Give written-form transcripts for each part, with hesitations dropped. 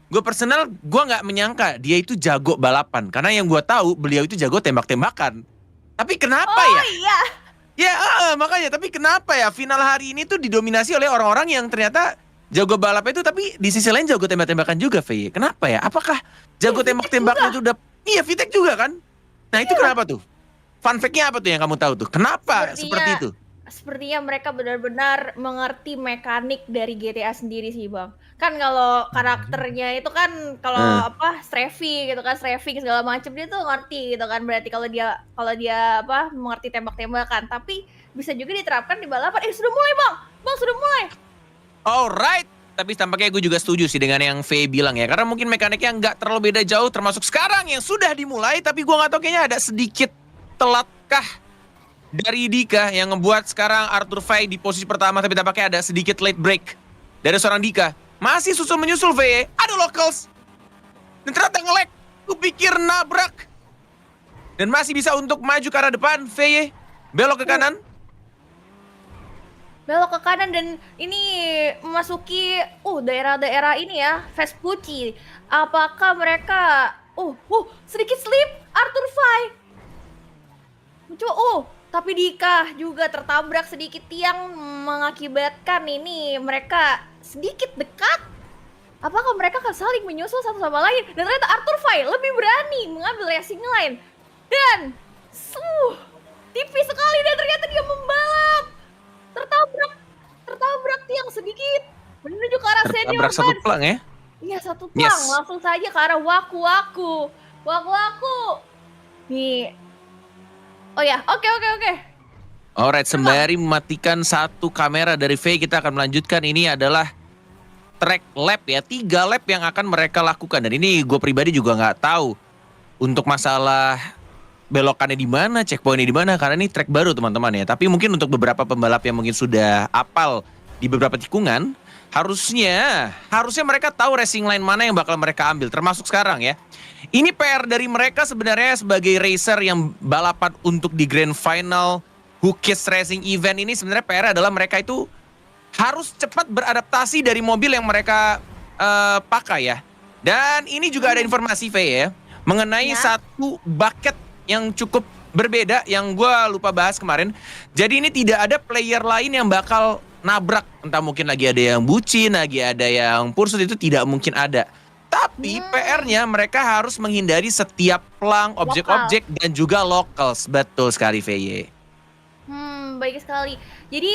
gue nggak menyangka dia itu jago balapan. Karena yang gue tahu beliau itu jago tembak-tembakan. Tapi kenapa ya? Oh iya. Ya makanya, tapi kenapa ya final hari ini tuh didominasi oleh orang-orang yang ternyata jago balap itu tapi di sisi lain jago tembak-tembakan juga, Faye. Kenapa ya? Apakah jago Vitek tembak-tembakan itu udah... Iya, Vitek juga kan? Nah itu Iya. kenapa tuh? Fun fact-nya apa tuh yang kamu tahu tuh? Kenapa seperti itu? Sepertinya mereka benar-benar mengerti mekanik dari GTA sendiri sih, Bang. Kan kalau karakternya itu kan kalau Strafing gitu kan, Strafing segala macam dia tuh ngerti gitu kan. Berarti kalau dia mengerti tembak-tembakan, tapi bisa juga diterapkan di balapan. Sudah mulai, Bang. Bang, sudah mulai. Alright. Tapi tampaknya gue juga setuju sih dengan yang Faye bilang ya. Karena mungkin mekaniknya nggak terlalu beda jauh termasuk sekarang yang sudah dimulai. Tapi gue nggak tahu kayaknya ada sedikit telatkah dari Dika yang ngebuat sekarang Arthur Faye di posisi pertama. Tapi tampaknya ada sedikit late break dari seorang Dika. Masih susul menyusul Faye. Ada locals. Dan ternyata nge-lag. Gue pikir nabrak. Dan masih bisa untuk maju ke arah depan. Faye belok ke kanan. Belok ke kanan dan ini memasuki daerah-daerah ini ya, Vespucci. Apakah mereka sedikit slip Arthur Fai. Mencoba tapi Dika juga tertabrak sedikit tiang mengakibatkan ini mereka sedikit dekat. Apakah mereka akan saling menyusul satu sama lain? Dan ternyata Arthur Fai lebih berani mengambil racing line. Dan tipis sekali dan ternyata dia membalap. Tertabrak tiang sedikit menuju ke arah senior. Tertabrak satu plang ya. Iya, satu plang. Yes. Langsung saja ke arah Waku nih. Oh ya, oke. Alright, sembari mematikan satu kamera dari Faye, kita akan melanjutkan. Ini adalah track lap ya, 3 lap yang akan mereka lakukan. Dan ini gue pribadi juga nggak tahu untuk masalah belokannya di mana, checkpointnya di mana, karena ini track baru teman-teman ya. Tapi mungkin untuk beberapa pembalap yang mungkin sudah apal di beberapa tikungan, harusnya mereka tahu racing line mana yang bakal mereka ambil, termasuk sekarang ya. Ini PR dari mereka sebenarnya sebagai racer yang balapan untuk di Grand Final Hookers Racing Event ini. Sebenarnya PR adalah mereka itu harus cepat beradaptasi dari mobil yang mereka pakai ya. Dan ini juga ada informasi Faye ya, mengenai satu bucket yang cukup berbeda yang gue lupa bahas kemarin. Jadi ini tidak ada player lain yang bakal nabrak. Entah mungkin lagi ada yang bucin, lagi ada yang pursuit, itu tidak mungkin ada. Tapi PR-nya mereka harus menghindari setiap plang, objek-objek dan juga locals. Betul sekali Faye. Baik sekali. Jadi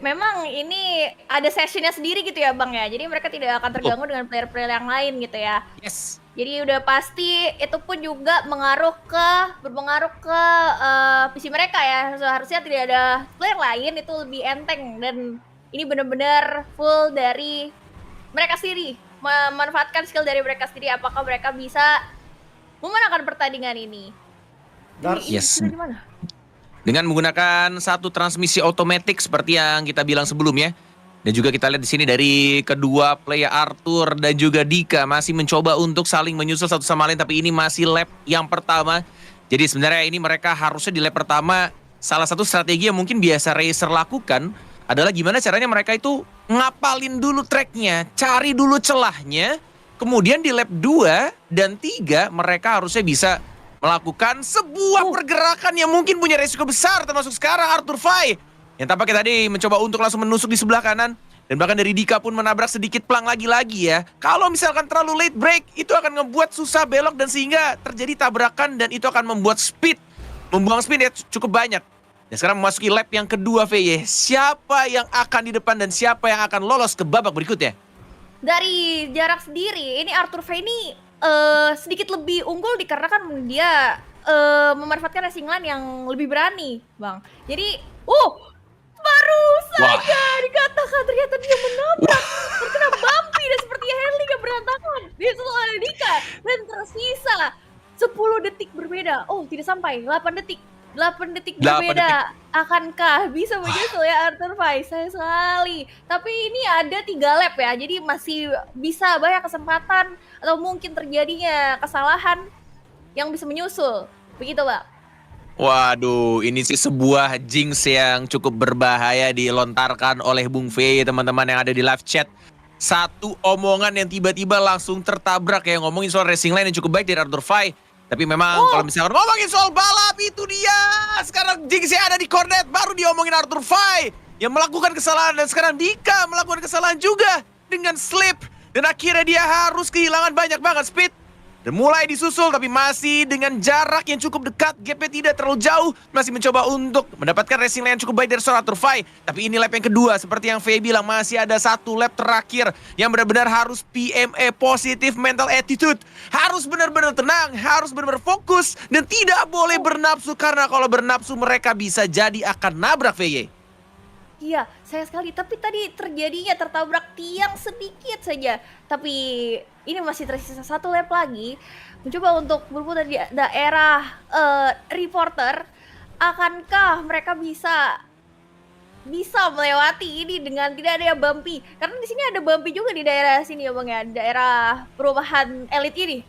memang ini ada sessionnya sendiri gitu ya Bang ya. Jadi mereka tidak akan terganggu dengan player-player yang lain gitu ya. Yes. Jadi udah pasti itu pun juga berpengaruh ke PC mereka ya. Seharusnya tidak ada player lain itu lebih enteng. Dan ini benar-benar full dari mereka sendiri. Memanfaatkan skill dari mereka sendiri. Apakah mereka bisa memenangkan pertandingan ini? Yes. Dengan menggunakan satu transmisi otomatis seperti yang kita bilang sebelumnya. Dan juga kita lihat di sini dari kedua player Arthur dan juga Dika masih mencoba untuk saling menyusul satu sama lain. Tapi ini masih lap yang pertama. Jadi sebenarnya ini mereka harusnya di lap pertama. Salah satu strategi yang mungkin biasa racer lakukan adalah gimana caranya mereka itu ngapalin dulu tracknya. Cari dulu celahnya. Kemudian di lap 2 dan 3 mereka harusnya bisa melakukan sebuah pergerakan yang mungkin punya resiko besar. Termasuk sekarang Arthur Fai yang tampaknya tadi mencoba untuk langsung menusuk di sebelah kanan. Dan bahkan dari Dika pun menabrak sedikit plang lagi-lagi ya. Kalau misalkan terlalu late break, itu akan ngebuat susah belok dan sehingga terjadi tabrakan. Dan itu akan membuat membuang speed ya cukup banyak. Dan sekarang memasuki lap yang kedua VY. Siapa yang akan di depan dan siapa yang akan lolos ke babak berikutnya? Dari jarak sendiri, ini Arthur Fai ini sedikit lebih unggul dikarenakan dia memanfaatkan racing line yang lebih berani Bang. Jadi baru saja dikatakan ternyata dia menabrak, terkena bumpy dan sepertinya handlingnya berantakan. Dia oleh Dika dan tersisa 10 detik berbeda. Tidak sampai 8 detik. 8 detik berbeda. Akankah bisa menyusul ya Arthur Fai? Sayang sekali. Tapi ini ada 3 lap ya, jadi masih bisa banyak kesempatan atau mungkin terjadinya kesalahan yang bisa menyusul. Begitu Bang. Waduh, ini sih sebuah jinx yang cukup berbahaya dilontarkan oleh Bung V, teman-teman yang ada di live chat. satu omongan yang tiba-tiba langsung tertabrak ya, ngomongin soal racing line yang cukup baik dari Arthur Fai. Tapi memang kalau misalkan ngomongin soal balap itu dia. Sekarang Jinx ada di Cornet, baru diomongin Arthur Fai yang melakukan kesalahan, dan sekarang Dika melakukan kesalahan juga dengan slip, dan akhirnya dia harus kehilangan banyak banget speed. Dan mulai disusul tapi masih dengan jarak yang cukup dekat, gapnya tidak terlalu jauh, masih mencoba untuk mendapatkan racing lane yang cukup baik dari seorang Arthur Fai. Tapi ini lap yang kedua, seperti yang Faye bilang, masih ada satu lap terakhir yang benar-benar harus PMA, positive mental attitude. Harus benar-benar tenang, harus benar-benar fokus, dan tidak boleh bernafsu, karena kalau bernafsu mereka bisa jadi akan nabrak Faye. Iya, sayang sekali. Tapi tadi terjadinya tertabrak tiang sedikit saja. Tapi ini masih tersisa satu lap lagi. Mencoba untuk berputar di daerah reporter. Akankah mereka bisa melewati ini dengan tidak ada yang bumpy? Karena di sini ada bumpy juga di daerah sini ya Bang ya, daerah perumahan elit ini.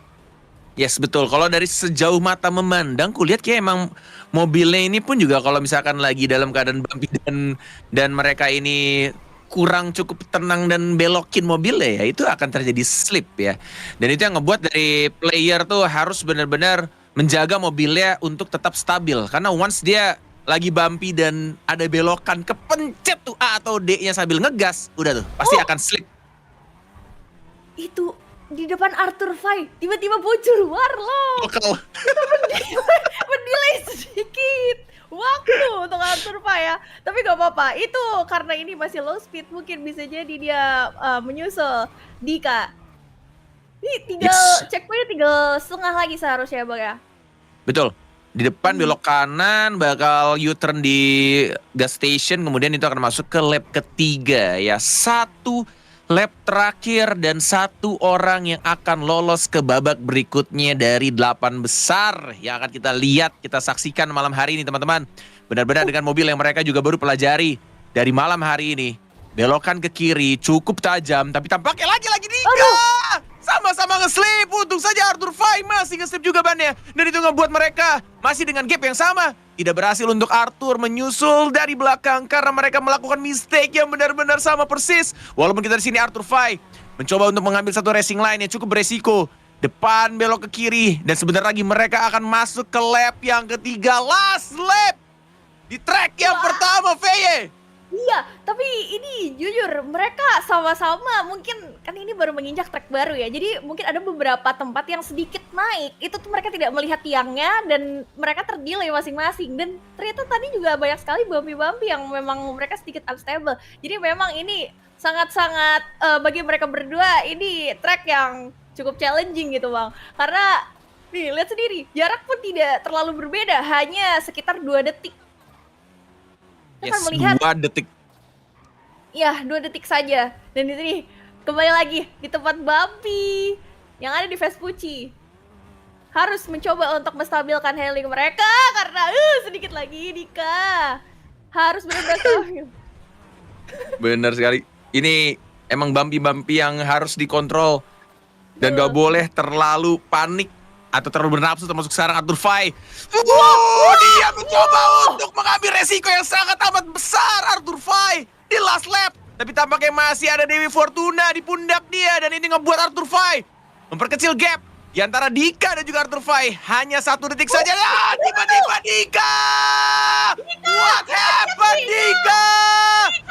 Yes, betul. Kalau dari sejauh mata memandang, kulihat kayak emang mobilnya ini pun juga kalau misalkan lagi dalam keadaan bumpy dan mereka ini kurang cukup tenang dan belokin mobilnya, ya itu akan terjadi slip ya. Dan itu yang ngebuat dari player tuh harus benar-benar menjaga mobilnya untuk tetap stabil. Karena once dia lagi bumpy dan ada belokan, kepencet tuh A atau D-nya sambil ngegas, udah tuh pasti akan slip. Itu di depan Arthur Fai tiba-tiba bocor Warlock. Mendelay sedikit waktu untuk Arthur Fai ya. Tapi gak apa-apa, itu karena ini masih low speed, mungkin bisa jadi dia menyusul Dika. Ini checkpointnya tinggal setengah lagi seharusnya Bang ya. Betul. Di depan belok kanan, bakal U-turn di gas station, kemudian itu akan masuk ke lap ketiga ya. Satu lap terakhir dan satu orang yang akan lolos ke babak berikutnya dari 8 besar yang akan kita lihat, kita saksikan malam hari ini teman-teman. Benar-benar dengan mobil yang mereka juga baru pelajari dari malam hari ini. Belokan ke kiri cukup tajam, tapi tampaknya lagi-lagi Dika sama-sama nge-slip. Untung saja Arthur Fai masih nge-slip juga bannya, dan itu ngebuat mereka masih dengan gap yang sama. Tidak berhasil untuk Arthur menyusul dari belakang karena mereka melakukan mistake yang benar-benar sama persis. Walaupun kita di sini Arthur Fai mencoba untuk mengambil satu racing line yang cukup beresiko. Depan belok ke kiri, dan sebentar lagi mereka akan masuk ke lap yang ketiga, last lap di track yang pertama, Faye. Iya, tapi ini jujur mereka sama-sama mungkin kan ini baru menginjak track baru ya. Jadi mungkin ada beberapa tempat yang sedikit naik. Itu tuh mereka tidak melihat tiangnya dan mereka terdelay masing-masing. Dan ternyata tadi juga banyak sekali bumpy-bumpy yang memang mereka sedikit unstable. Jadi memang ini sangat-sangat bagi mereka berdua ini track yang cukup challenging gitu Bang. Karena nih lihat sendiri, jarak pun tidak terlalu berbeda, hanya sekitar 2 detik. Kita Yes, melihat 2 detik. ya 2 detik saja. Dan itu nih kembali lagi di tempat bumpy yang ada di Vespucci. Harus mencoba untuk menstabilkan handling mereka karena sedikit lagi Dika harus benar-benar stabil. Bener sekali. Ini emang bumpy-bumpy yang harus dikontrol dan gak boleh terlalu panik atau terlalu bernafsu, termasuk sekarang Arthur Fai. Dia mencoba untuk mengambil resiko yang sangat amat besar, Arthur Fai, di last lap. Tapi tampaknya masih ada Dewi Fortuna di pundak dia, dan ini ngebuat Arthur Fai memperkecil gap di antara Dika dan juga Arthur Fai. Hanya 1 detik saja. Tiba-tiba Dika! What happened, Dika?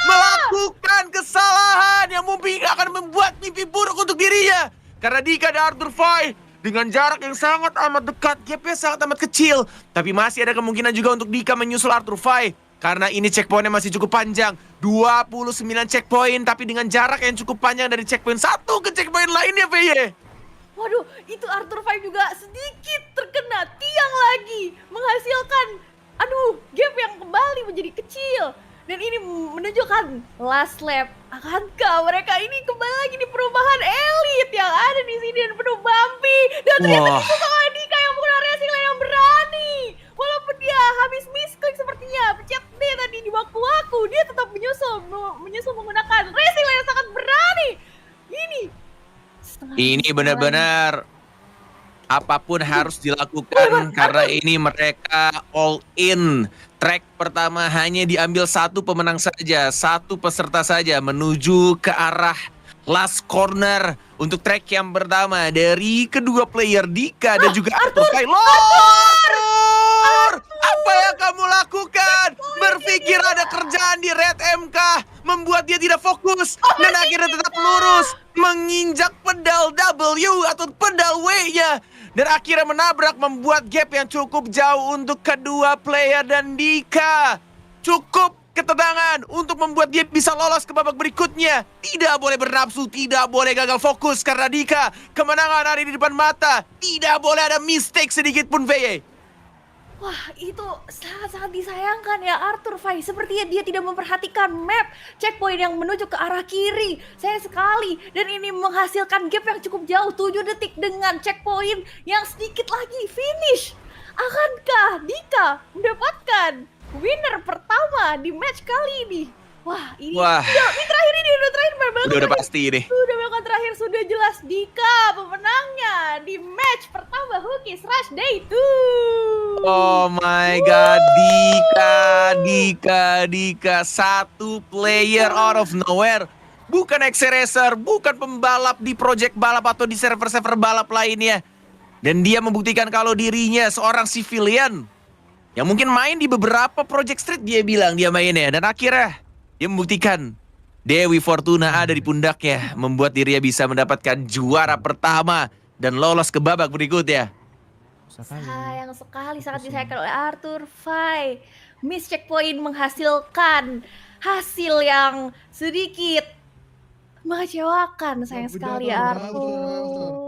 Melakukan kesalahan yang mungkin akan membuat mimpi buruk untuk dirinya. Karena Dika dan Arthur Fai dengan jarak yang sangat amat dekat, gapnya sangat amat kecil. Tapi masih ada kemungkinan juga untuk Dika menyusul Arthur Fai. Karena ini checkpointnya masih cukup panjang. 29 checkpoint, tapi dengan jarak yang cukup panjang dari checkpoint satu ke checkpoint lainnya, Faye. Waduh, itu Arthur Fai juga sedikit terkena tiang lagi. Menghasilkan, gap yang kembali menjadi kecil. Dan ini menunjukkan last lap. Akankah mereka ini kembali lagi di perumahan elit yang ada di sini dan penuh bumpy. Dan ternyata disusul oleh Dika yang menggunakan racing line yang berani. Walaupun dia habis misklik sepertinya, pencet D tadi di waku-waku, dia tetap menyusul menggunakan racing line yang sangat berani. Ini benar-benar apapun harus dilakukan karena ini mereka all in. Track pertama hanya diambil satu pemenang saja, satu peserta saja menuju ke arah last corner untuk track yang pertama dari kedua player Dika dan juga Arthur. Arthur! Apa yang kamu lakukan? Berpikir ada kerjaan di Red MK membuat dia tidak fokus dan akhirnya tetap lurus menginjak pedal W atau pedal W-nya dan akhirnya menabrak membuat gap yang cukup jauh untuk kedua player dan Dika. Cukup ketenangan untuk membuat dia bisa lolos ke babak berikutnya. Tidak boleh bernafsu, tidak boleh gagal fokus karena Dika kemenangan ada di depan mata. Tidak boleh ada mistake sedikit pun VY. Wah, itu sangat-sangat disayangkan ya Arthur Fai. Sepertinya dia tidak memperhatikan map checkpoint yang menuju ke arah kiri. Sayang sekali. Dan ini menghasilkan gap yang cukup jauh, 7 detik dengan checkpoint yang sedikit lagi finish. Akankah Dika mendapatkan winner pertama di match kali ini? Wah, ini ini terakhir Udah pasti ini. Sudah bakal terakhir, sudah jelas Dika pemenangnya di match pertama Hookies Rush Day 2. Oh my god, Dika, satu player out of nowhere. Bukan XC Racer, bukan pembalap di project balap atau di server-server balap lainnya. Dan dia membuktikan kalau dirinya seorang civilian yang mungkin main di beberapa project street dia bilang dia mainnya. Dan akhirnya dia membuktikan Dewi Fortuna ada di pundaknya, membuat dirinya bisa mendapatkan juara pertama dan lolos ke babak berikutnya. Sayang sekali, sangat disayangkan oleh Arthur Fai. Miss checkpoint menghasilkan hasil yang sedikit mengecewakan. Sayang sekali Arthur.